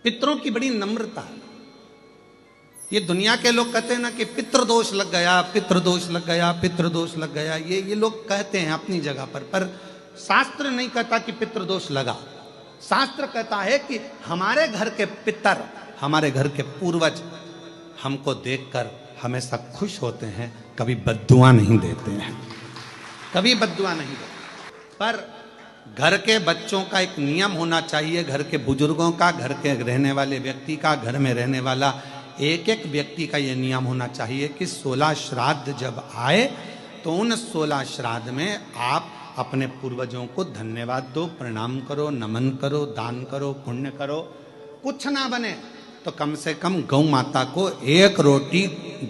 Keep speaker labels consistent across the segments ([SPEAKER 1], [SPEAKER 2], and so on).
[SPEAKER 1] पितरों की बड़ी नम्रता है। ये दुनिया के लोग कहते हैं ना कि पितृदोष लग गया, पितृदोष लग गया, पितृदोष लग गया, ये लोग कहते हैं अपनी जगह पर शास्त्र नहीं कहता कि पितृदोष लगा। शास्त्र कहता है कि हमारे घर के पितर, हमारे घर के पूर्वज हमको देखकर हमेशा खुश होते हैं, कभी बद्दुआ नहीं देते हैं, कभी बद्दुआ नहीं देते। पर घर के बच्चों का एक नियम होना चाहिए, घर के बुजुर्गों का, घर के रहने वाले व्यक्ति का, घर में रहने वाला एक एक व्यक्ति का यह नियम होना चाहिए कि 16 श्राद्ध जब आए तो उन 16 श्राद्ध में आप अपने पूर्वजों को धन्यवाद दो, प्रणाम करो, नमन करो, दान करो, पुण्य करो। कुछ ना बने तो कम से कम गौ माता को एक रोटी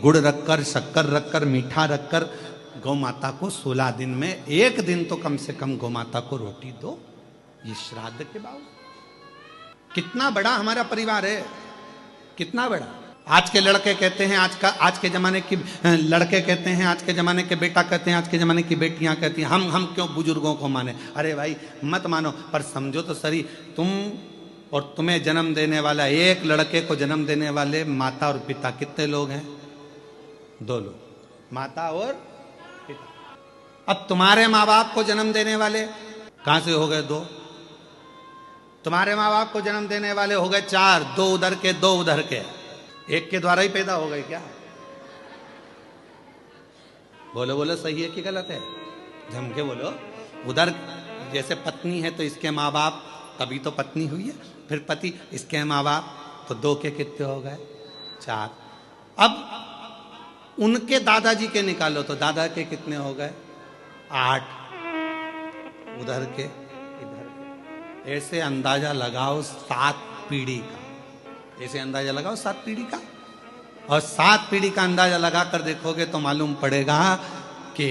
[SPEAKER 1] गुड़ रखकर, शक्कर रखकर, मीठा रखकर गौ माता को 16 दिन में एक दिन तो कम से कम गौ माता को रोटी दो। ये श्राद्ध के बावजूद कितना बड़ा हमारा परिवार है, कितना बड़ा। आज के लड़के कहते हैं, आज के जमाने की लड़के कहते हैं, आज के जमाने के बेटा कहते हैं, आज के जमाने की बेटियां कहती हैं हम क्यों बुजुर्गों को माने। अरे भाई मत मानो, पर समझो तो सही, तुम और तुम्हें जन्म देने वाला, एक लड़के को जन्म देने वाले माता और पिता कितने लोग हैं? 2 लोग, माता और पिता। अब तुम्हारे माँ बाप को जन्म देने वाले कहां से हो गए? 2। तुम्हारे माँ बाप को जन्म देने वाले हो गए 4, 2 उधर के, 2 उधर के, एक के द्वारा ही पैदा हो गए क्या? बोलो बोलो, सही है कि गलत है? जम के बोलो। उधर जैसे पत्नी है तो इसके माँ बाप, तभी तो पत्नी हुई है, फिर पति, इसके माँ बाप, तो 2 के कितने हो गए? 4। अब उनके दादाजी के निकालो तो दादा के कितने हो गए? 8। उधर के, इधर के, ऐसे अंदाजा लगाओ 7 पीढ़ी का, ऐसे अंदाजा लगाओ 7 पीढ़ी का। और 7 पीढ़ी का अंदाजा लगाकर देखोगे तो मालूम पड़ेगा कि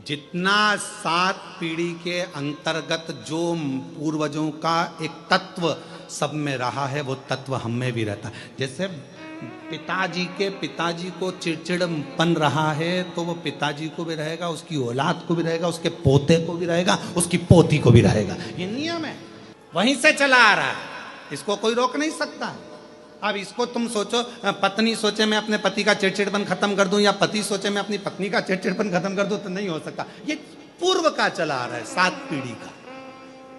[SPEAKER 1] जितना 7 पीढ़ी के अंतर्गत जो पूर्वजों का एक तत्व सब में रहा है, वो तत्व हम में भी रहता है। जैसे पिताजी को चिड़चिड़पन रहा है तो वो पिताजी को भी रहेगा, उसकी औलाद को भी रहेगा, उसके पोते को भी रहेगा, उसकी पोती को भी रहेगा। ये नियम है, वहीं से चला आ रहा है, इसको कोई रोक नहीं सकता। अब इसको तुम सोचो, पत्नी सोचे मैं अपने पति का चिड़चिड़पन खत्म कर दूं, या पति सोचे मैं अपनी पत्नी का चिड़चिड़पन खत्म कर दूं, तो नहीं हो सकता। ये पूर्व का चला आ रहा है, 7 पीढ़ी का।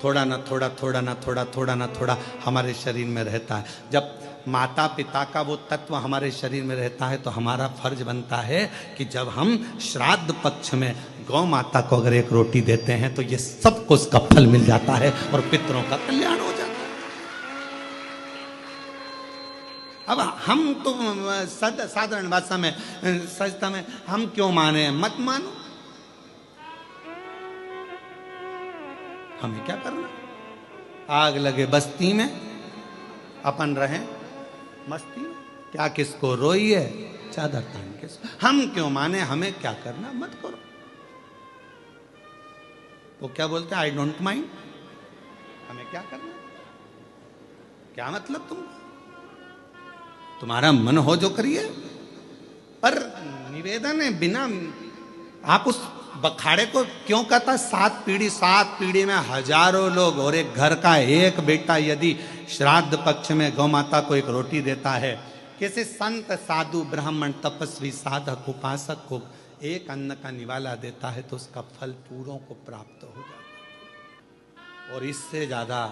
[SPEAKER 1] थोड़ा ना थोड़ा, थोड़ा ना थोड़ा, थोड़ा ना थोड़ा हमारे शरीर में रहता है। जब माता पिता का वो तत्व हमारे शरीर में रहता है तो हमारा फर्ज बनता है कि जब हम श्राद्ध पक्ष में गौ माता को अगर एक रोटी देते हैं तो ये सबको उसका फल मिल जाता है और पितरों का कल्याण हो जाता है। अब हम तो साधारण भाषा में, सजता में, हम क्यों माने? मत मानो, हमें क्या करना? आग लगे बस्ती में, अपन रहे मस्ती में, क्या किसको रोई है चादर तान के। हम क्यों माने? हमें क्या करना? मत करो। वो क्या बोलते हैं, आई डोंट माइंड, हमें क्या करना? क्या मतलब तुम्हारा मन हो जो करिए। पर निवेदन है, बिना आप उस बखाड़े को क्यों कहता? 7 पीढ़ी में हजारों लोग, और एक घर का एक बेटा यदि श्राद्ध पक्ष में गौ माता को एक रोटी देता है, किसी संत साधु ब्राह्मण तपस्वी साधक उपासक को एक अन्न का निवाला देता है तो उसका फल पूरों को प्राप्त हो जाता है। और इससे ज्यादा,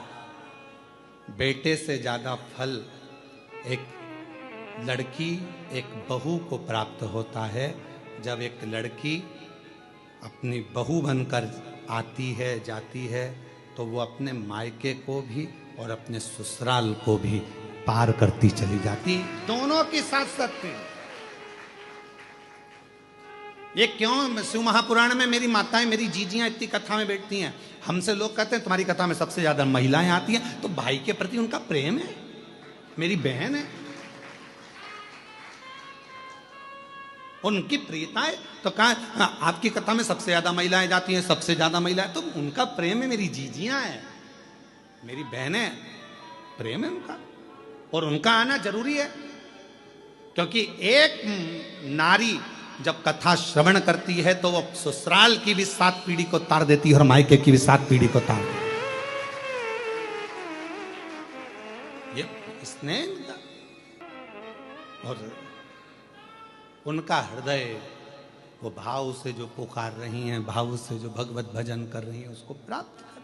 [SPEAKER 1] बेटे से ज्यादा फल एक लड़की, एक बहू को प्राप्त होता है। जब एक लड़की अपनी बहू बनकर आती है, जाती है, तो वो अपने मायके को भी और अपने ससुराल को भी पार करती चली जाती, दोनों की साथ साथ में। ये क्यों शिव महापुराण में मेरी माताएं, मेरी जीजियां इतनी कथा में बैठती हैं? हमसे लोग कहते हैं तुम्हारी कथा में सबसे ज्यादा महिलाएं आती हैं, तो भाई के प्रति उनका प्रेम है, मेरी बहन है, उनकी प्रियता है। तो कहा आपकी कथा में सबसे ज्यादा महिलाएं जाती हैं, सबसे ज्यादा महिलाएं, तो उनका प्रेम है, मेरी जीजियां हैं, मेरी बहनें, प्रेम है उनका, और उनका आना जरूरी है। क्योंकि एक नारी जब कथा श्रवण करती है तो वो ससुराल की भी 7 पीढ़ी को तार देती है और मायके की भी 7 पीढ़ी को तार देती है। ये स्नेह का। और उनका हृदय वो भाव से जो पुकार रही हैं, भाव से जो भगवत भजन कर रही हैं, उसको प्राप्त कर।